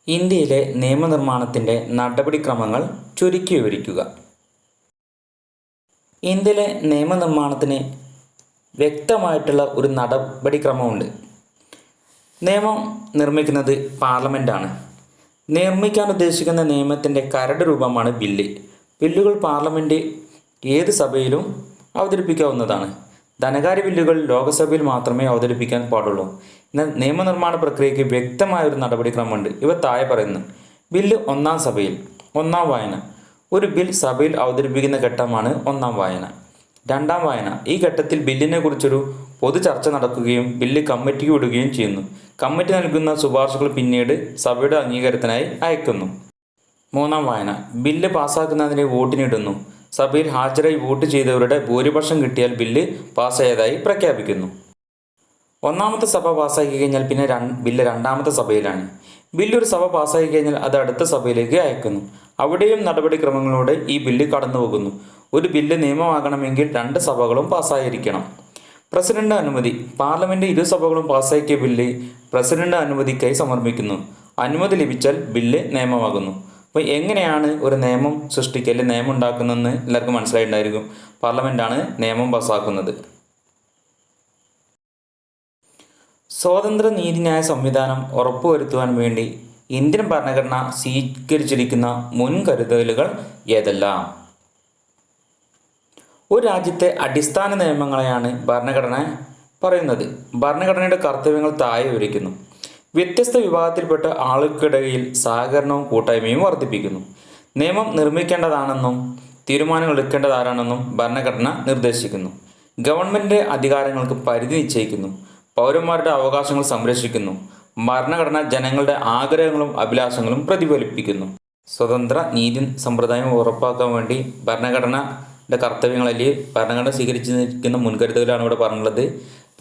ഇന്ത്യയിലെ നിയമനിർമ്മാണത്തിൻ്റെ നടപടിക്രമങ്ങൾ ചുരുക്കി വിവരിക്കുക. ഇന്ത്യയിലെ നിയമനിർമ്മാണത്തിന് വ്യക്തമായിട്ടുള്ള ഒരു നടപടിക്രമമുണ്ട്. നിയമം നിർമ്മിക്കുന്നത് പാർലമെൻറ്റാണ്. നിർമ്മിക്കാൻ ഉദ്ദേശിക്കുന്ന നിയമത്തിൻ്റെ കരട് രൂപമാണ് ബില്ല്. ബില്ലുകൾ പാർലമെൻറ്റ് ഏത് സഭയിലും അവതരിപ്പിക്കാവുന്നതാണ്. ധനകാര്യ ബില്ലുകൾ ലോകസഭയിൽ മാത്രമേ അവതരിപ്പിക്കാൻ പാടുള്ളൂ. എന്നാൽ നിയമനിർമ്മാണ പ്രക്രിയയ്ക്ക് വ്യക്തമായൊരു നടപടിക്രമമുണ്ട്. ഇവ താഴെ പറയുന്നു. ബില്ല് ഒന്നാം സഭയിൽ. ഒന്നാം വായന. ഒരു ബിൽ സഭയിൽ അവതരിപ്പിക്കുന്ന ഘട്ടമാണ് ഒന്നാം വായന. രണ്ടാം വായന. ഈ ഘട്ടത്തിൽ ബില്ലിനെ കുറിച്ചൊരു പൊതു ചർച്ച നടക്കുകയും ബില്ല് കമ്മിറ്റിക്ക് വിടുകയും ചെയ്യുന്നു. കമ്മിറ്റി നൽകുന്ന ശുപാർശകൾ പിന്നീട് സഭയുടെ അംഗീകാരത്തിനായി അയക്കുന്നു. മൂന്നാം വായന. ബില്ല് പാസ്സാക്കുന്നതിന് വോട്ടിനിടുന്നു. സഭയിൽ ഹാജരായി വോട്ട് ചെയ്തവരുടെ ഭൂരിപക്ഷം കിട്ടിയാൽ ബില്ല് പാസ്സായതായി പ്രഖ്യാപിക്കുന്നു. ഒന്നാമത്തെ സഭ പാസ്സാക്കി കഴിഞ്ഞാൽ പിന്നെ ബില്ല് രണ്ടാമത്തെ സഭയിലാണ്. ബില്ല് ഒരു സഭ പാസ്സാക്കി കഴിഞ്ഞാൽ അത് അടുത്ത സഭയിലേക്ക് അയക്കുന്നു. അവിടെയും നടപടിക്രമങ്ങളോടെ ഈ ബില്ല് കടന്നു പോകുന്നു. ഒരു ബില്ല് നിയമമാകണമെങ്കിൽ രണ്ട് സഭകളും പാസ്സായിരിക്കണം. പ്രസിഡന്റ് അനുമതി. പാർലമെന്റ് ഇരു സഭകളും പാസ്സാക്കിയ ബില്ല് പ്രസിഡന്റ് അനുമതിക്കായി സമർപ്പിക്കുന്നു. അനുമതി ലഭിച്ചാൽ ബില്ല് നിയമമാകുന്നു. അപ്പോൾ എങ്ങനെയാണ് ഒരു നിയമം സൃഷ്ടിക്കൽ, നിയമം ഉണ്ടാക്കുന്നതെന്ന് എല്ലാവർക്കും മനസ്സിലായിട്ടുണ്ടായിരിക്കും. പാർലമെൻറ്റാണ് നിയമം പാസ്സാക്കുന്നത്. സ്വതന്ത്ര നീതിന്യായ സംവിധാനം ഉറപ്പുവരുത്തുവാൻ വേണ്ടി ഇന്ത്യൻ ഭരണഘടന സ്വീകരിച്ചിരിക്കുന്ന മുൻകരുതലുകൾ ഏതെല്ലാം? ഒരു രാജ്യത്തെ അടിസ്ഥാന നിയമങ്ങളെയാണ് ഭരണഘടന പറയുന്നത്. ഭരണഘടനയുടെ കർത്തവ്യങ്ങൾ താഴെ വിവരിക്കുന്നു. വ്യത്യസ്ത വിഭാഗത്തിൽപ്പെട്ട ആളുകൾക്കിടയിൽ സഹകരണവും കൂട്ടായ്മയും വർദ്ധിപ്പിക്കുന്നു. നിയമം നിർമ്മിക്കേണ്ടതാണെന്നും തീരുമാനങ്ങൾ എടുക്കേണ്ടതാരാണെന്നും ഭരണഘടന നിർദ്ദേശിക്കുന്നു. ഗവൺമെൻറ് അധികാരങ്ങൾക്ക് പരിധി നിശ്ചയിക്കുന്നു. പൗരന്മാരുടെ അവകാശങ്ങൾ സംരക്ഷിക്കുന്നു. ഭരണഘടന ജനങ്ങളുടെ ആഗ്രഹങ്ങളും അഭിലാഷങ്ങളും പ്രതിഫലിപ്പിക്കുന്നു. സ്വതന്ത്ര നീതി സമ്പ്രദായം ഉറപ്പാക്കാൻ വേണ്ടി ഭരണഘടനയുടെ കർത്തവ്യങ്ങളിൽ ഭരണഘടന സ്വീകരിച്ചിരിക്കുന്ന മുൻകരുതലാണ് ഇവിടെ പറഞ്ഞുള്ളത്.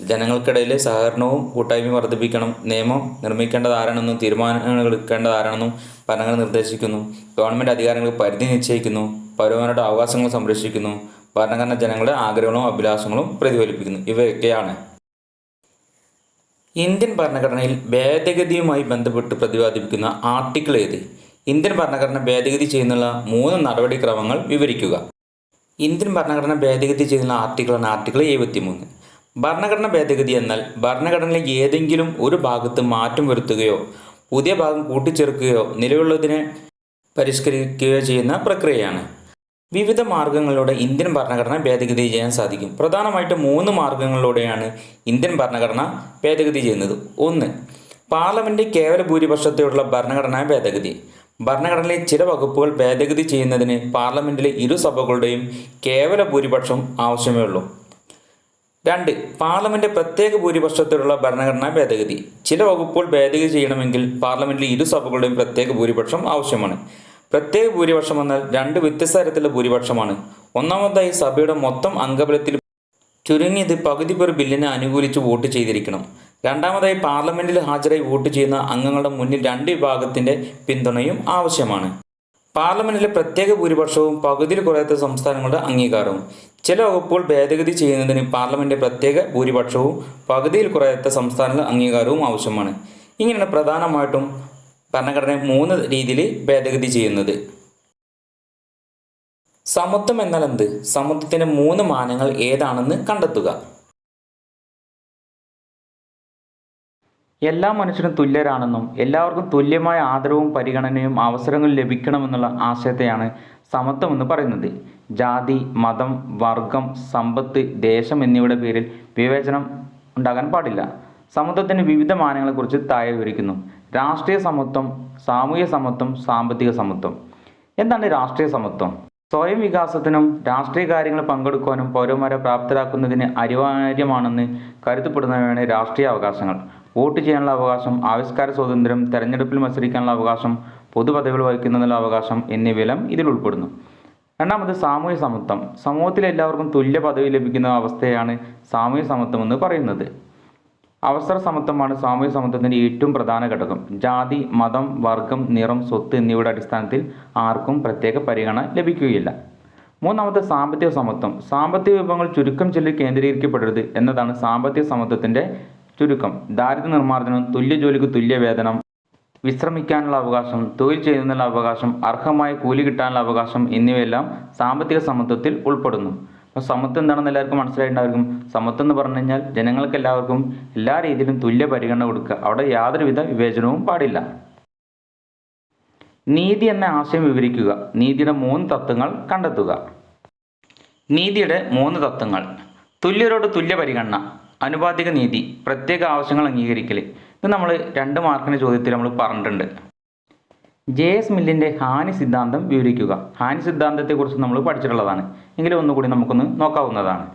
ജനങ്ങൾക്കിടയിൽ സഹകരണവും കൂട്ടായ്മയും വർദ്ധിപ്പിക്കണം. നിയമം നിർമ്മിക്കേണ്ടത് ആരാണെന്നും തീരുമാനങ്ങൾ എടുക്കേണ്ടത് ആരാണെന്നും ഭരണഘടന നിർദ്ദേശിക്കുന്നു. ഗവൺമെൻറ് അധികാരങ്ങൾക്ക് പരിധി നിശ്ചയിക്കുന്നു. പൗരന്മാരുടെ അവകാശങ്ങൾ സംരക്ഷിക്കുന്നു. ഭരണഘടന ജനങ്ങളുടെ ആഗ്രഹങ്ങളും അഭിലാഷങ്ങളും പ്രതിഫലിപ്പിക്കുന്നു. ഇവയൊക്കെയാണ്. ഇന്ത്യൻ ഭരണഘടനയിൽ ഭേദഗതിയുമായി ബന്ധപ്പെട്ട് പ്രതിപാദിപ്പിക്കുന്ന ആർട്ടിക്കിൾ ഏത്? ഇന്ത്യൻ ഭരണഘടന ഭേദഗതി ചെയ്യുന്നുള്ള 3 നടപടിക്രമങ്ങൾ വിവരിക്കുക. ഇന്ത്യൻ ഭരണഘടന ഭേദഗതി ചെയ്യുന്ന ആർട്ടിക്കിളാണ് ആർട്ടിക്കിൾ 73. ഭരണഘടന ഭേദഗതി എന്നാൽ ഭരണഘടനയിലെ ഏതെങ്കിലും ഒരു ഭാഗത്ത് മാറ്റം വരുത്തുകയോ പുതിയ ഭാഗം കൂട്ടിച്ചേർക്കുകയോ നിലവിലുള്ളതിനെ പരിഷ്കരിക്കുകയോ ചെയ്യുന്ന പ്രക്രിയയാണ്. വിവിധ മാർഗങ്ങളിലൂടെ ഇന്ത്യൻ ഭരണഘടന ഭേദഗതി ചെയ്യാൻ സാധിക്കും. പ്രധാനമായിട്ട് 3 മാർഗങ്ങളിലൂടെയാണ് ഇന്ത്യൻ ഭരണഘടന ഭേദഗതി ചെയ്യുന്നത്. 1. പാർലമെൻറ്റ് കേവല ഭൂരിപക്ഷത്തോടുള്ള ഭരണഘടനാ ഭേദഗതി. ഭരണഘടനയിലെ ചില വകുപ്പുകൾ ഭേദഗതി ചെയ്യുന്നതിന് പാർലമെൻറ്റിലെ ഇരു സഭകളുടെയും കേവല ഭൂരിപക്ഷം ആവശ്യമേ ഉള്ളൂ. 2. പാർലമെൻറ്റ് പ്രത്യേക ഭൂരിപക്ഷത്തോടുള്ള ഭരണഘടനാ ഭേദഗതി. ചില വകുപ്പുകൾ ഭേദഗതി ചെയ്യണമെങ്കിൽ പാർലമെൻറ്റിലെ ഇരു സഭകളുടെയും പ്രത്യേക ഭൂരിപക്ഷം ആവശ്യമാണ്. പ്രത്യേക ഭൂരിപക്ഷം എന്നാൽ 2 വ്യത്യസ്ത തരത്തിലുള്ള ഭൂരിപക്ഷമാണ്. ഒന്നാമതായി സഭയുടെ മൊത്തം അംഗബലത്തിൽ ചുരുങ്ങിയത് പകുതി പേർ ബില്ലിനെ അനുകൂലിച്ച് വോട്ട് ചെയ്തിരിക്കണം. രണ്ടാമതായി പാർലമെൻറ്റിൽ ഹാജരായി വോട്ട് ചെയ്യുന്ന അംഗങ്ങളുടെ മുന്നിൽ 2 വിഭാഗത്തിൻ്റെ പിന്തുണയും ആവശ്യമാണ്. പാർലമെൻറ്റിലെ പ്രത്യേക ഭൂരിപക്ഷവും പകുതിയിൽ കുറയാത്ത സംസ്ഥാനങ്ങളുടെ അംഗീകാരവും. ചില വകുപ്പുകൾ ഭേദഗതി ചെയ്യുന്നതിന് പാർലമെൻറ്റ് പ്രത്യേക ഭൂരിപക്ഷവും പകുതിയിൽ കുറയാത്ത സംസ്ഥാനങ്ങളുടെ അംഗീകാരവും ആവശ്യമാണ്. ഇങ്ങനെയാണ് പ്രധാനമായിട്ടും ഭരണഘടനയെ 3 രീതിയിൽ ഭേദഗതി ചെയ്യുന്നത്. സമത്വം എന്നാൽ എന്ത്? സമത്വത്തിൻ്റെ 3 മാനങ്ങൾ ഏതാണെന്ന് കണ്ടെത്തുക. എല്ലാ മനുഷ്യരും തുല്യരാണെന്നും എല്ലാവർക്കും തുല്യമായ ആദരവും പരിഗണനയും അവസരങ്ങളും ലഭിക്കണമെന്നുള്ള ആശയത്തെയാണ് സമത്വം എന്ന് പറയുന്നത്. ജാതി, മതം, വർഗം, സമ്പത്ത്, ദേശം എന്നിവയുടെ പേരിൽ വിവേചനം ഉണ്ടാകാൻ പാടില്ല. സമത്വത്തിന് വിവിധ മാനങ്ങളെക്കുറിച്ച് താഴെ വിവരിക്കുന്നു. രാഷ്ട്രീയ സമത്വം, സാമൂഹ്യ സമത്വം, സാമ്പത്തിക സമത്വം. എന്താണ് രാഷ്ട്രീയ സമത്വം? സ്വയം വികാസത്തിനും രാഷ്ട്രീയ കാര്യങ്ങൾ പങ്കെടുക്കുവാനും പൗരന്മാരെ പ്രാപ്തരാക്കുന്നതിന് അനിവാര്യമാണെന്ന് കരുതപ്പെടുന്നവയാണ് രാഷ്ട്രീയ അവകാശങ്ങൾ. വോട്ട് ചെയ്യാനുള്ള അവകാശം, ആവിഷ്കാര സ്വാതന്ത്ര്യം, തെരഞ്ഞെടുപ്പിൽ മത്സരിക്കാനുള്ള അവകാശം, പൊതുപദവികൾ വഹിക്കുന്നതിനുള്ള അവകാശം എന്നിവയെല്ലാം ഇതിൽ ഉൾപ്പെടുന്നു. രണ്ടാമത് സാമൂഹ്യ സമത്വം. സമൂഹത്തിൽ എല്ലാവർക്കും തുല്യ പദവി ലഭിക്കുന്ന അവസ്ഥയാണ് സാമൂഹ്യ സമത്വം എന്ന് പറയുന്നത്. അവസര സമത്വമാണ് സാമൂഹ്യ സമത്വത്തിൻ്റെ ഏറ്റവും പ്രധാന ഘടകം. ജാതി, മതം, വർഗം, നിറം, സ്വത്ത് എന്നിവയുടെ അടിസ്ഥാനത്തിൽ ആർക്കും പ്രത്യേക പരിഗണന ലഭിക്കുകയില്ല. മൂന്നാമത്തെ സാമ്പത്തിക സമത്വം. സാമ്പത്തിക വിഭവങ്ങൾ ചുരുക്കം ചിലർ കേന്ദ്രീകരിക്കപ്പെടരുത് എന്നതാണ് സാമ്പത്തിക സമത്വത്തിൻ്റെ ചുരുക്കം. ദാരിദ്ര്യ നിർമ്മാർജ്ജനം, തുല്യ ജോലിക്ക് തുല്യ വേതനം, വിശ്രമിക്കാനുള്ള അവകാശം, തൊഴിൽ ചെയ്യുന്നതിനുള്ള അവകാശം, അർഹമായ കൂലി കിട്ടാനുള്ള അവകാശം എന്നിവയെല്ലാം സാമ്പത്തിക സമത്വത്തിൽ ഉൾപ്പെടുന്നു. അപ്പോൾ സമത്വം എന്താണെന്ന് എല്ലാവർക്കും മനസ്സിലായിട്ടുണ്ടായിരിക്കും. സമത്വം എന്ന് പറഞ്ഞു കഴിഞ്ഞാൽ ജനങ്ങൾക്ക് എല്ലാവർക്കും എല്ലാ രീതിയിലും തുല്യ പരിഗണന കൊടുക്കുക, അവിടെ യാതൊരുവിധ വിവേചനവും പാടില്ല. നീതി എന്ന ആശയം വിവരിക്കുക. നീതിയുടെ 3 തത്വങ്ങൾ കണ്ടെത്തുക. നീതിയുടെ 3 തത്വങ്ങൾ: തുല്യരോട് തുല്യ പരിഗണന, അനുപാതിക നീതി, പ്രത്യേക ആവശ്യങ്ങൾ അംഗീകരിക്കൽ. ഇത് നമ്മൾ 2 മാർക്കിൻ്റെ ചോദ്യത്തിൽ നമ്മൾ പറഞ്ഞിട്ടുണ്ട്. JS മില്ലിൻ്റെ ഹാനി സിദ്ധാന്തം വിവരിക്കുക. ഹാനി സിദ്ധാന്തത്തെക്കുറിച്ച് നമ്മൾ പഠിച്ചിട്ടുള്ളതാണ്, എങ്കിലും ഒന്നുകൂടി നമുക്കൊന്ന് നോക്കാവുന്നതാണ്.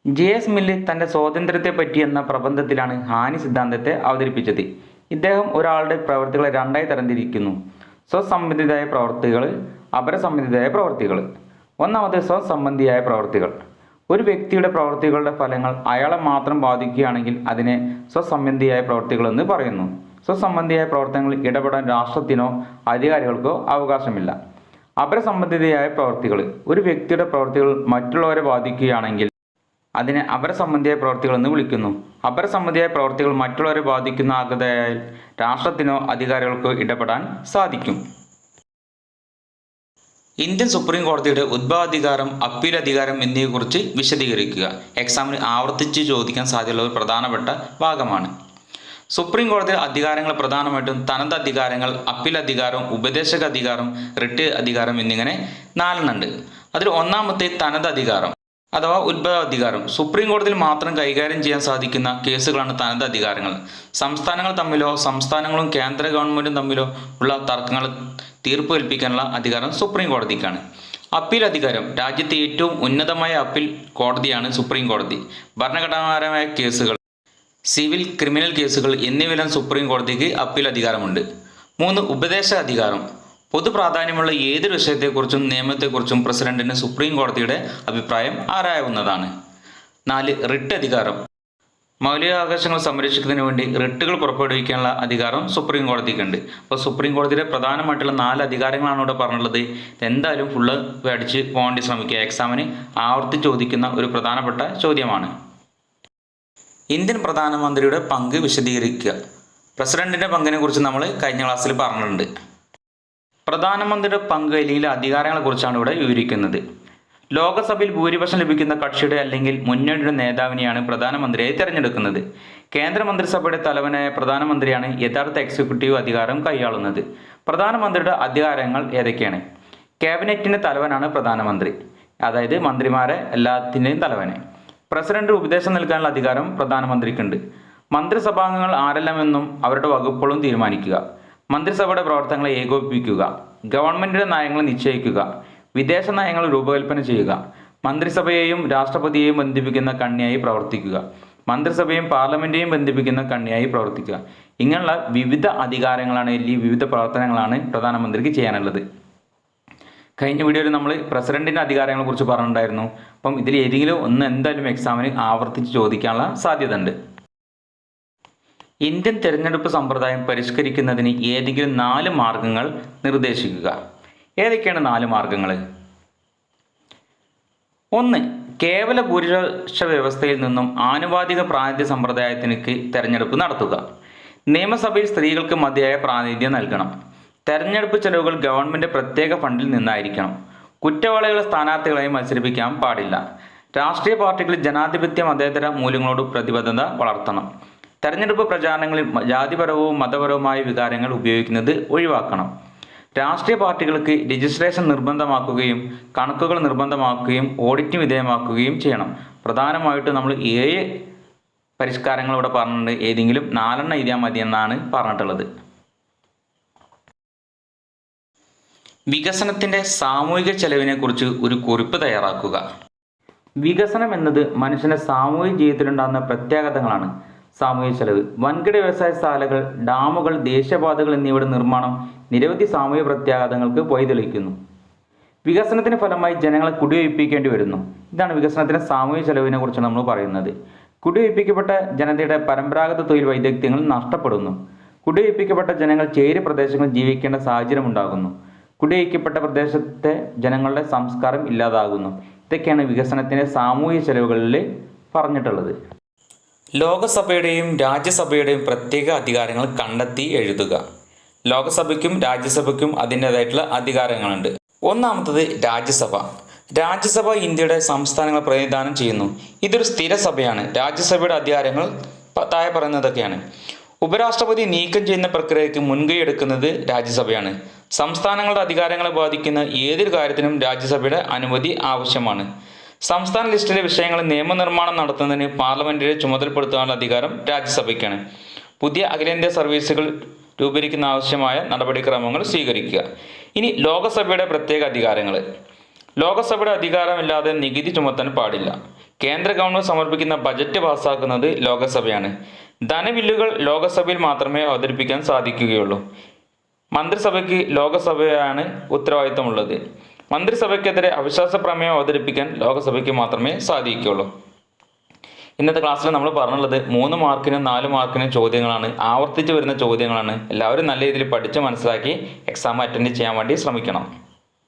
JS മില്ല് തൻ്റെ സ്വാതന്ത്ര്യത്തെ പറ്റി എന്ന പ്രബന്ധത്തിലാണ് ഹാനി സിദ്ധാന്തത്തെ അവതരിപ്പിച്ചത്. ഇദ്ദേഹം ഒരാളുടെ പ്രവൃത്തികളെ 2ആയി തരംതിരിക്കുന്നു: സ്വസംബന്ധിതായ പ്രവൃത്തികൾ, അപരസംബന്ധിതായ പ്രവൃത്തികൾ. ഒന്നാമത് സ്വസംബന്ധിയായ പ്രവൃത്തികൾ. ഒരു വ്യക്തിയുടെ പ്രവൃത്തികളുടെ ഫലങ്ങൾ അയാളെ മാത്രം ബാധിക്കുകയാണെങ്കിൽ അതിനെ സ്വസംബന്ധിയായ പ്രവൃത്തികൾ എന്ന് പറയുന്നു. സ്വസംബന്ധിയായ പ്രവർത്തനങ്ങളിൽ ഇടപെടാൻ രാഷ്ട്രത്തിനോ അധികാരികൾക്കോ അവകാശമില്ല. അപരസംബന്ധിയായ പ്രവൃത്തികൾ. ഒരു വ്യക്തിയുടെ പ്രവൃത്തികൾ മറ്റുള്ളവരെ ബാധിക്കുകയാണെങ്കിൽ അതിനെ അപരസംബന്ധിയായ പ്രവൃത്തികൾ എന്ന് വിളിക്കുന്നു. അപരസംബന്ധിയായ പ്രവൃത്തികൾ മറ്റുള്ളവരെ ബാധിക്കുന്ന ആകതായാൽ രാഷ്ട്രത്തിനോ അധികാരികൾക്കോ ഇടപെടാൻ സാധിക്കും. ഇന്ത്യൻ സുപ്രീം കോടതിയുടെ ഉദ്ഭവാധികാരം, അപ്പീൽ അധികാരം എന്നിവയെക്കുറിച്ച് വിശദീകരിക്കുക. എക്സാമിന് ആവർത്തിച്ച് ചോദിക്കാൻ സാധ്യതയുള്ള ഒരു പ്രധാനപ്പെട്ട ഭാഗമാണ്. സുപ്രീം കോടതിയുടെ അധികാരങ്ങൾ പ്രധാനമായിട്ടും തനത് അധികാരങ്ങൾ, അപ്പീൽ അധികാരം, ഉപദേശക അധികാരം, റിട്ട് അധികാരം എന്നിങ്ങനെ 4 ഉണ്ട്. അതിൽ ഒന്നാമത്തെ തനത് അധികാരം അഥവാ ഉദ്ഭവാധികാരം. സുപ്രീം കോടതിയിൽ മാത്രം കൈകാര്യം ചെയ്യാൻ സാധിക്കുന്ന കേസുകളാണ് തനത് അധികാരങ്ങൾ. സംസ്ഥാനങ്ങൾ തമ്മിലോ സംസ്ഥാനങ്ങളും കേന്ദ്ര ഗവൺമെൻറ്റും തമ്മിലോ ഉള്ള തർക്കങ്ങൾ തീർപ്പ് കൽപ്പിക്കാനുള്ള അധികാരം സുപ്രീം കോടതിക്കാണ്. അപ്പീൽ അധികാരം. രാജ്യത്തെ ഏറ്റവും ഉന്നതമായ അപ്പീൽ കോടതിയാണ് സുപ്രീം കോടതി. ഭരണഘടനാപരമായ കേസുകൾ, സിവിൽ, ക്രിമിനൽ കേസുകൾ എന്നിവയെല്ലാം സുപ്രീം കോടതിക്ക് അപ്പീൽ അധികാരമുണ്ട്. 3 ഉപദേശ അധികാരം. പൊതു പ്രാധാന്യമുള്ള ഏതൊരു വിഷയത്തെക്കുറിച്ചും നിയമത്തെക്കുറിച്ചും പ്രസിഡന്റിന് സുപ്രീം കോടതിയുടെ അഭിപ്രായം ആരായാവുന്നതാണ്. 4 റിട്ട് അധികാരം. മൗലികാവകാശങ്ങൾ സംരക്ഷിക്കുന്നതിന് വേണ്ടി റിട്ടുകൾ പുറപ്പെടുവിക്കാനുള്ള അധികാരം സുപ്രീം കോടതിക്കുണ്ട്. അപ്പോൾ സുപ്രീം കോടതിയുടെ പ്രധാനമായിട്ടുള്ള 4 അധികാരങ്ങളാണ് ഇവിടെ പറഞ്ഞിട്ടുള്ളത്. എന്തായാലും ഫുള്ള് പഠിച്ച് പോകാൻ വേണ്ടി ശ്രമിക്കുക. എക്സാമിന് ആവർത്തി ചോദിക്കുന്ന ഒരു പ്രധാനപ്പെട്ട ചോദ്യമാണ്. ഇന്ത്യൻ പ്രധാനമന്ത്രിയുടെ പങ്ക് വിശദീകരിക്കുക. പ്രസിഡന്റിൻ്റെ പങ്കിനെ കുറിച്ച് നമ്മൾ കഴിഞ്ഞ ക്ലാസ്സിൽ പറഞ്ഞിട്ടുണ്ട്. പ്രധാനമന്ത്രിയുടെ പങ്ക് അല്ലെങ്കിൽ അധികാരങ്ങളെക്കുറിച്ചാണ് ഇവിടെ വിവരിക്കുന്നത്. ലോകസഭയിൽ ഭൂരിപക്ഷം ലഭിക്കുന്ന കക്ഷിയുടെ അല്ലെങ്കിൽ മുന്നണിയുടെ നേതാവിനെയാണ് പ്രധാനമന്ത്രിയായി തിരഞ്ഞെടുക്കുന്നത്. കേന്ദ്രമന്ത്രിസഭയുടെ തലവനായ പ്രധാനമന്ത്രിയാണ് യഥാർത്ഥ എക്സിക്യൂട്ടീവ് അധികാരം കൈയാളുന്നത്. പ്രധാനമന്ത്രിയുടെ അധികാരങ്ങൾ ഏതൊക്കെയാണ്? ക്യാബിനറ്റിൻ്റെ തലവനാണ് പ്രധാനമന്ത്രി, അതായത് മന്ത്രിമാരെ എല്ലാത്തിൻ്റെയും തലവനെ. പ്രസിഡന്റ് ഉപദേശം നൽകാനുള്ള അധികാരം പ്രധാനമന്ത്രിക്കുണ്ട്. മന്ത്രിസഭാംഗങ്ങൾ ആരെല്ലാമെന്നും അവരുടെ വകുപ്പുകളും തീരുമാനിക്കുക. മന്ത്രിസഭയുടെ പ്രവർത്തനങ്ങളെ ഏകോപിപ്പിക്കുക. ഗവൺമെൻറ്റിൻ്റെ നയങ്ങൾ നിശ്ചയിക്കുക. വിദേശ നയങ്ങൾ രൂപകൽപ്പന ചെയ്യുക. മന്ത്രിസഭയെയും രാഷ്ട്രപതിയെയും ബന്ധിപ്പിക്കുന്ന കണ്ണിയായി പ്രവർത്തിക്കുക. മന്ത്രിസഭയും പാർലമെൻറ്റെയും ബന്ധിപ്പിക്കുന്ന കണ്ണിയായി പ്രവർത്തിക്കുക. ഇങ്ങനെയുള്ള വിവിധ അധികാരങ്ങളാണ്, അല്ലെങ്കിൽ വിവിധ പ്രവർത്തനങ്ങളാണ് പ്രധാനമന്ത്രിക്ക് ചെയ്യാനുള്ളത്. കഴിഞ്ഞ വീഡിയോയിൽ നമ്മൾ പ്രസിഡന്റിൻ്റെ അധികാരങ്ങളെക്കുറിച്ച് പറഞ്ഞിട്ടുണ്ടായിരുന്നു. അപ്പം ഇതിൽ ഏതെങ്കിലും ഒന്ന് എന്തായാലും എക്സാമിന് ആവർത്തിച്ച് ചോദിക്കാനുള്ള സാധ്യത ഉണ്ട്. ഇന്ത്യൻ തിരഞ്ഞെടുപ്പ് സമ്പ്രദായം പരിഷ്കരിക്കുന്നതിന് ഏതെങ്കിലും 4 മാർഗങ്ങൾ നിർദ്ദേശിക്കുക. ഏതൊക്കെയാണ് 4 മാർഗങ്ങൾ? 1. കേവല ഭൂരിപക്ഷ വ്യവസ്ഥയിൽ നിന്നും ആനുപാതിക പ്രാതിനിധ്യ സമ്പ്രദായത്തിലേക്ക് തെരഞ്ഞെടുപ്പ് നടത്തുക. നിയമസഭയിൽ സ്ത്രീകൾക്ക് മതിയായ പ്രാതിനിധ്യം നൽകണം. തെരഞ്ഞെടുപ്പ് ചെലവുകൾ ഗവൺമെൻറ് പ്രത്യേക ഫണ്ടിൽ നിന്നായിരിക്കണം. കുറ്റവാളികളെ സ്ഥാനാർത്ഥികളായി മത്സരിപ്പിക്കാൻ പാടില്ല. രാഷ്ട്രീയ പാർട്ടികൾ ജനാധിപത്യ മതേതര മൂല്യങ്ങളോട് പ്രതിബദ്ധത വളർത്തണം. തെരഞ്ഞെടുപ്പ് പ്രചാരണങ്ങളിൽ ജാതിപരവും മതപരവുമായ വികാരങ്ങൾ ഉപയോഗിക്കുന്നത് ഒഴിവാക്കണം. രാഷ്ട്രീയ പാർട്ടികൾക്ക് രജിസ്ട്രേഷൻ നിർബന്ധമാക്കുകയും കണക്കുകൾ നിർബന്ധമാക്കുകയും ഓഡിറ്റിന് വിധേയമാക്കുകയും ചെയ്യണം. പ്രധാനമായിട്ടും നമ്മൾ 7 പരിഷ്കാരങ്ങൾ ഇവിടെ പറഞ്ഞിട്ടുണ്ട്. ഏതെങ്കിലും 4 എഴുതിയാൽ മതി എന്നാണ് പറഞ്ഞിട്ടുള്ളത്. വികസനത്തിൻ്റെ സാമൂഹിക ചെലവിനെ കുറിച്ച് ഒരു കുറിപ്പ് തയ്യാറാക്കുക. വികസനം എന്നത് മനുഷ്യൻ്റെ സാമൂഹിക ജീവിതത്തിലുണ്ടാകുന്ന പ്രത്യാഘാതങ്ങളാണ്. സാമൂഹിക ചെലവ്. വൻകിട വ്യവസായശാലകൾ, ഡാമുകൾ, ദേശീയപാതകൾ എന്നിവയുടെ നിർമ്മാണം നിരവധി സാമൂഹിക പ്രത്യാഘാതങ്ങൾക്ക് വഴിതെളിക്കുന്നു. വികസനത്തിന് ഫലമായി ജനങ്ങളെ കുടിയൊഴിപ്പിക്കേണ്ടി വരുന്നു. ഇതാണ് വികസനത്തിൻ്റെ സാമൂഹിക ചെലവിനെ കുറിച്ച് നമ്മൾ പറയുന്നത്. കുടിയൊഴിപ്പിക്കപ്പെട്ട ജനതയുടെ പരമ്പരാഗത തൊഴിൽ വൈദഗ്ധ്യങ്ങൾ നഷ്ടപ്പെടുന്നു. കുടിയൊഴിപ്പിക്കപ്പെട്ട ജനങ്ങൾ ചേരി പ്രദേശങ്ങളിൽ ജീവിക്കേണ്ട സാഹചര്യം ഉണ്ടാകുന്നു. കുടിയൊഴിക്കപ്പെട്ട പ്രദേശത്തെ ജനങ്ങളുടെ സംസ്കാരം ഇല്ലാതാകുന്നു. ഇതൊക്കെയാണ് വികസനത്തിൻ്റെ സാമൂഹിക ചെലവുകളിൽ പറഞ്ഞിട്ടുള്ളത്. ലോകസഭയുടെയും രാജ്യസഭയുടെയും പ്രത്യേക അധികാരങ്ങൾ കണ്ടെത്തി എഴുതുക. ലോകസഭയ്ക്കും രാജ്യസഭയ്ക്കും അതിൻ്റേതായിട്ടുള്ള അധികാരങ്ങളുണ്ട്. ഒന്നാമത്തത് രാജ്യസഭ. രാജ്യസഭ ഇന്ത്യയുടെ സംസ്ഥാനങ്ങൾ പ്രതിനിധാനം ചെയ്യുന്നു. ഇതൊരു സ്ഥിര സഭയാണ്. രാജ്യസഭയുടെ അധികാരങ്ങൾ താഴെ പറയുന്നതൊക്കെയാണ്. ഉപരാഷ്ട്രപതി നീക്കം ചെയ്യുന്ന പ്രക്രിയയ്ക്ക് മുൻകൈ എടുക്കുന്നത് രാജ്യസഭയാണ്. സംസ്ഥാനങ്ങളുടെ അധികാരങ്ങളെ ബാധിക്കുന്ന ഏതൊരു കാര്യത്തിനും രാജ്യസഭയുടെ അനുമതി ആവശ്യമാണ്. സംസ്ഥാന ലിസ്റ്റിലെ വിഷയങ്ങൾ നിയമനിർമ്മാണം നടത്തുന്നതിന് പാർലമെന്റിനെ ചുമതലപ്പെടുത്താനുള്ള അധികാരം രാജ്യസഭയ്ക്കാണ്. പുതിയ അഖിലേന്ത്യാ സർവീസുകൾ രൂപീകരിക്കുന്ന ആവശ്യമായ നടപടിക്രമങ്ങൾ സ്വീകരിക്കുക. ഇനി ലോകസഭയുടെ പ്രത്യേക അധികാരങ്ങൾ. ലോകസഭയുടെ അധികാരമില്ലാതെ നികുതി ചുമത്താൻ പാടില്ല. കേന്ദ്ര ഗവൺമെന്റ് സമർപ്പിക്കുന്ന ബജറ്റ് പാസ്സാക്കുന്നത് ലോകസഭയാണ്. ധനബില്ലുകൾ ലോകസഭയിൽ മാത്രമേ അവതരിപ്പിക്കാൻ സാധിക്കുകയുള്ളൂ. മന്ത്രിസഭയ്ക്ക് ലോകസഭയാണ് ഉത്തരവാദിത്തമുള്ളത്. മന്ത്രിസഭയ്ക്കെതിരെ അവിശ്വാസ പ്രമേയം അവതരിപ്പിക്കാൻ ലോകസഭയ്ക്ക് മാത്രമേ സാധിക്കുകയുള്ളൂ. ഇന്നത്തെ ക്ലാസ്സിൽ നമ്മൾ പറഞ്ഞുള്ളത് 3 മാർക്കിനും 4 മാർക്കിനും ചോദ്യങ്ങളാണ്. ആവർത്തിച്ച് വരുന്ന ചോദ്യങ്ങളാണ്. എല്ലാവരും നല്ല രീതിയിൽ പഠിച്ച് മനസ്സിലാക്കി എക്സാം അറ്റൻഡ് ചെയ്യാൻ വേണ്ടി ശ്രമിക്കണം.